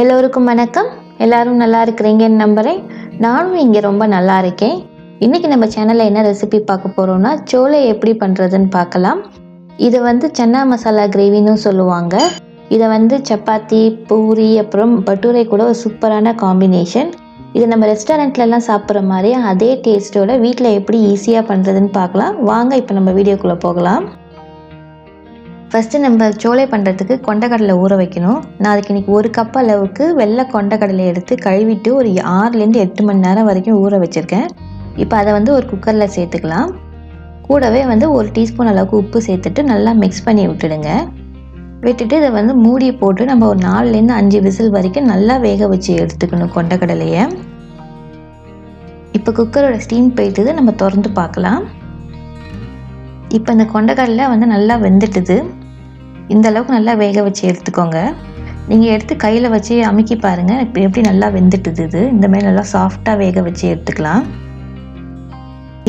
எல்லோருக்கும் வணக்கம். எல்லாரும் நல்லா இருக்கிறீங்கன்னு நம்புகிறேன். நானும் இங்கே ரொம்ப நல்லா இருக்கேன். இன்றைக்கி நம்ம சேனலில் என்ன ரெசிபி பார்க்க போகிறோம்னா சோலை எப்படி பண்ணுறதுன்னு பார்க்கலாம். இதை சன்னா மசாலா கிரேவின்னு சொல்லுவாங்க. இதை சப்பாத்தி, பூரி, அப்புறம் பட்டூரை கூட ஒரு சூப்பரான காம்பினேஷன். இது நம்ம ரெஸ்டாரண்ட்லலாம் சாப்பிட்ற மாதிரி அதே டேஸ்ட்டோட வீட்டில் எப்படி ஈஸியாக பண்ணுறதுன்னு பார்க்கலாம். வாங்க இப்போ நம்ம வீடியோக்குள்ளே போகலாம். ஃபஸ்ட்டு நம்ம சோலை பண்ணுறதுக்கு கொண்டக்கடலை ஊற வைக்கணும். நான் அதுக்கு இன்றைக்கி 1 கப் அளவுக்கு வெள்ளை கொண்டக்கடலை எடுத்து கழுவிட்டு ஒரு 6லேருந்து 8 மணி நேரம் வரைக்கும் ஊற வச்சுருக்கேன். இப்போ அதை ஒரு குக்கரில் சேர்த்துக்கலாம். கூடவே 1 டீஸ்பூன் அளவுக்கு உப்பு சேர்த்துட்டு நல்லா மிக்ஸ் பண்ணி விட்டுடுங்க. விட்டுட்டு இதை மூடி போட்டு நம்ம ஒரு 4லேருந்து 5 விசில் வரைக்கும் நல்லா வேக வச்சு எடுத்துக்கணும் கொண்டக்கடலையை. இப்போ குக்கரோட ஸ்டீம் போயிட்டுது, நம்ம திறந்து பார்க்கலாம். இப்போ இந்த கொண்டக்கடலை நல்லா வெந்துட்டுது. இந்த அளவுக்கு நல்லா வேக வச்சு எடுத்துக்கோங்க. நீங்கள் எடுத்து கையில் வச்சு அமுக்கி பாருங்கள், இப்போ எப்படி நல்லா வெந்துட்டுது. இது இந்த மாதிரி நல்லா சாஃப்டாக வேக வச்சு எடுத்துக்கலாம்.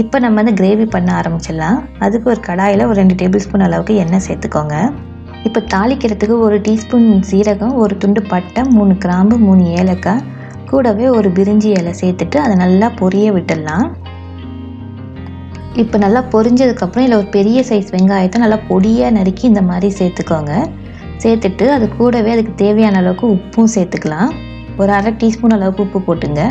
இப்போ நம்ம கிரேவி பண்ண ஆரம்பிச்சிடலாம். அதுக்கு ஒரு கடாயில் ஒரு 2 டேபிள் ஸ்பூன் அளவுக்கு எண்ணெய் சேர்த்துக்கோங்க. இப்போ தாளிக்கிறதுக்கு 1 டீஸ்பூன் சீரகம், 1 துண்டு பட்டை, 3 கிராம்பு, 3 ஏலக்காய், கூடவே ஒரு பிரிஞ்சி இலை சேர்த்துட்டு அதை நல்லா பொரிய விட்டுடலாம். இப்போ நல்லா பொரிஞ்சதுக்கப்புறம் இதில் ஒரு பெரிய சைஸ் வெங்காயத்தை நல்லா பொடியாக நறுக்கி இந்த மாதிரி சேர்த்துக்கோங்க. சேர்த்துட்டு அது கூடவே அதுக்கு தேவையான அளவுக்கு உப்பும் சேர்த்துக்கலாம். ஒரு 1/2 டீஸ்பூன் அளவுக்கு உப்பு போட்டுங்க.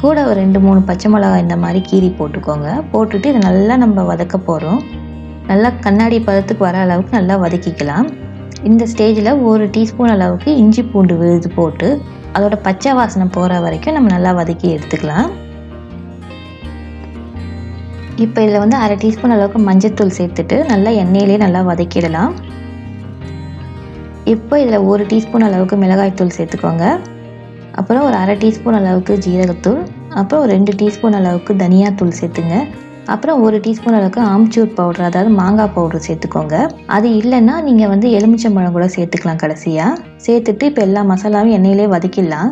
கூட ஒரு 2-3 பச்சை மிளகாய் இந்த மாதிரி கீரி போட்டுக்கோங்க. போட்டுட்டு இதை நல்லா நம்ம வதக்க போகிறோம். நல்லா கண்ணாடி பதத்துக்கு வர அளவுக்கு நல்லா வதக்கிக்கலாம். இந்த ஸ்டேஜில் 1 டீஸ்பூன் அளவுக்கு இஞ்சி பூண்டு விழுது போட்டு அதோட பச்சை வாசனை போகிற வரைக்கும் நம்ம நல்லா வதக்கி எடுத்துக்கலாம். இப்போ இதில் 1/2 டீஸ்பூன் அளவுக்கு மஞ்சள்தூள் சேர்த்துட்டு நல்லா எண்ணெயிலே நல்லா வதக்கிடலாம். இப்போ இதில் 1 டீஸ்பூன் அளவுக்கு மிளகாய்த்தூள் சேர்த்துக்கோங்க. அப்புறம் ஒரு 1/2 டீஸ்பூன் அளவுக்கு ஜீரகத்தூள், அப்புறம் ஒரு 2 டீஸ்பூன் அளவுக்கு தனியாத்தூள் சேர்த்துங்க. அப்புறம் 1 டீஸ்பூன் அளவுக்கு ஆம்ச்சூர் பவுடர், அதாவது மாங்காய் பவுடர் சேர்த்துக்கோங்க. அது இல்லைன்னா நீங்கள் எலுமிச்சம்பழம் கூட சேர்த்துக்கலாம் கடைசியாக. சேர்த்துட்டு இப்போ எல்லா மசாலாவும் எண்ணெயிலே வதக்கிடலாம்.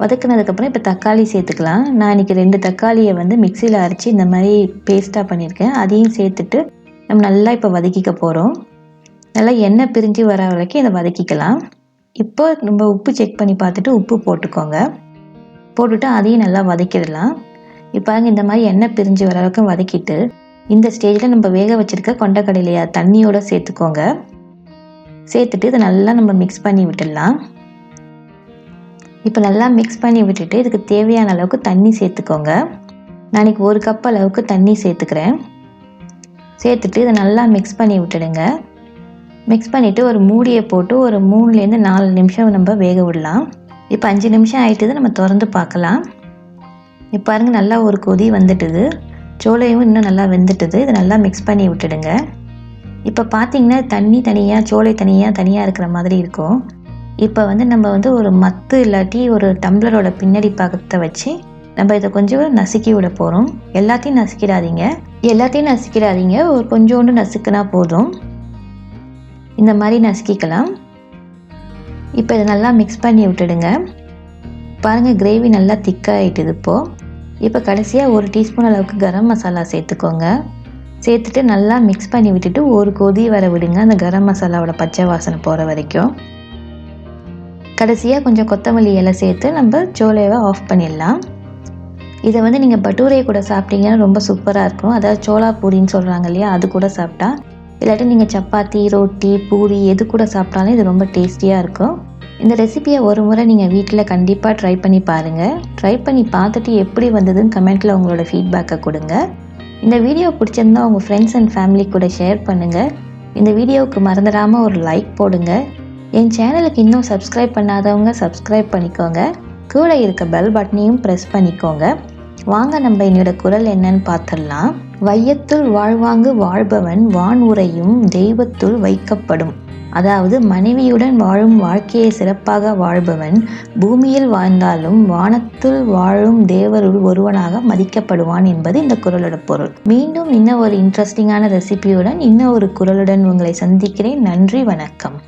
வதக்குனதுக்கப்புறம் இப்போ தக்காளி சேர்த்துக்கலாம். நான் இன்றைக்கி 2 தக்காளியை மிக்சியில் அரைச்சி இந்த மாதிரி பேஸ்ட்டாக பண்ணியிருக்கேன். அதையும் சேர்த்துட்டு நம்ம நல்லா இப்போ வதக்கிக்க போகிறோம். நல்லா எண்ணெய் பிரிஞ்சு வர வரைக்கும் இதை வதக்கிக்கலாம். இப்போ நம்ம உப்பு செக் பண்ணி பார்த்துட்டு உப்பு போட்டுக்கோங்க. போட்டுட்டு அதையும் நல்லா வதக்கிடலாம். இப்போ இந்த மாதிரி எண்ணெய் பிரிஞ்சு வர வரைக்கும் வதக்கிட்டு இந்த ஸ்டேஜில் நம்ம வேக வச்சுருக்க கொண்டக்கடலையை தண்ணியோடு சேர்த்துக்கோங்க. சேர்த்துட்டு இதை நல்லா நம்ம மிக்ஸ் பண்ணி விட்டுடலாம். இப்போ நல்லா மிக்ஸ் பண்ணி விட்டுட்டு இதுக்கு தேவையான அளவுக்கு தண்ணி சேர்த்துக்கோங்க. நான் இன்றைக்கி 1 கப் அளவுக்கு தண்ணி சேர்த்துக்கிறேன். சேர்த்துட்டு இதை நல்லா மிக்ஸ் பண்ணி விட்டுடுங்க. மிக்ஸ் பண்ணிவிட்டு ஒரு மூடியை போட்டு ஒரு 3லேருந்து 4 நிமிஷம் நம்ம வேக விடலாம். இப்போ 5 நிமிஷம் ஆகிட்டுது, நம்ம திறந்து பார்க்கலாம். இப்போ பாருங்கள் நல்லா ஒரு கொதி வந்துட்டுது. சோளையும் இன்னும் நல்லா வெந்துட்டுது. இதை நல்லா மிக்ஸ் பண்ணி விட்டுடுங்க. இப்போ பார்த்திங்கன்னா தண்ணி தனியாக சோளை தனியாக இருக்கிற மாதிரி இருக்கும். இப்போ நம்ம ஒரு மத்து இல்லாட்டி ஒரு டம்ளரோட பின்னாடி பாகத்தை வச்சு நம்ம இதை கொஞ்சம் நசுக்கி விட போகிறோம். எல்லாத்தையும் நசுக்கிடாதீங்க, ஒரு கொஞ்சோண்டு நசுக்குனா போதும். இந்த மாதிரி நசுக்கிக்கலாம். இப்போ இதை நல்லா மிக்ஸ் பண்ணி விட்டுடுங்க. பாருங்கள் கிரேவி நல்லா திக்காகிட்டுது. இப்போ கடைசியாக 1 டீஸ்பூன் அளவுக்கு கரம் மசாலா சேர்த்துக்கோங்க. சேர்த்துட்டு நல்லா மிக்ஸ் பண்ணி விட்டுட்டு ஒரு கொதி வர விடுங்க, அந்த கரம் மசாலாவோட பச்சை வாசனை போகிற வரைக்கும். கடைசியாக கொஞ்சம் கொத்தமல்லி இலை சேர்த்து நம்ம சோலையை ஆஃப் பண்ணிடலாம். இதை நீங்கள் பட்டூரை கூட சாப்பிட்டீங்கன்னா ரொம்ப சூப்பராக இருக்கும். அதாவது சோளா பூரின்னு சொல்கிறாங்க இல்லையா, அது கூட சாப்பிட்டா, இல்லாட்டி நீங்கள் சப்பாத்தி, ரொட்டி, பூரி எது கூட சாப்பிட்டாலும் இது ரொம்ப டேஸ்டியாக இருக்கும். இந்த ரெசிபியை ஒரு முறை நீங்கள் வீட்டில் கண்டிப்பாக ட்ரை பண்ணி பாருங்கள். ட்ரை பண்ணி பார்த்துட்டு எப்படி வந்ததுன்னு கமெண்ட்டில் உங்களோட ஃபீட்பேக்கை கொடுங்க. இந்த வீடியோ பிடிச்சிருந்தா உங்கள் ஃப்ரெண்ட்ஸ் அண்ட் ஃபேமிலி கூட ஷேர் பண்ணுங்கள். இந்த வீடியோவுக்கு மறந்துடாமல் ஒரு லைக் போடுங்க. என் சேனலுக்கு இன்னும் சப்ஸ்கிரைப் பண்ணாதவங்க சப்ஸ்கிரைப் பண்ணிக்கோங்க. கூட இருக்க பெல் பட்டனையும் ப்ரெஸ் பண்ணிக்கோங்க. வாங்க நம்ம என்னோட குரல் என்னன்னு பார்த்துடலாம். வையத்துள் வாழ்வாங்கு வாழ்பவன் வான் உரையும் தெய்வத்துள் வைக்கப்படும். அதாவது மனைவியுடன் வாழும் வாழ்க்கையை சிறப்பாக வாழ்பவன் பூமியில் வாழ்ந்தாலும் வானத்துள் வாழும் தேவருள் ஒருவனாக மதிக்கப்படுவான் என்பது இந்த குரலோட பொருள். மீண்டும் இன்னும் ஒரு இன்ட்ரெஸ்டிங்கான ரெசிபியுடன் இன்னும் ஒரு குரலுடன் உங்களை சந்திக்கிறேன். நன்றி, வணக்கம்.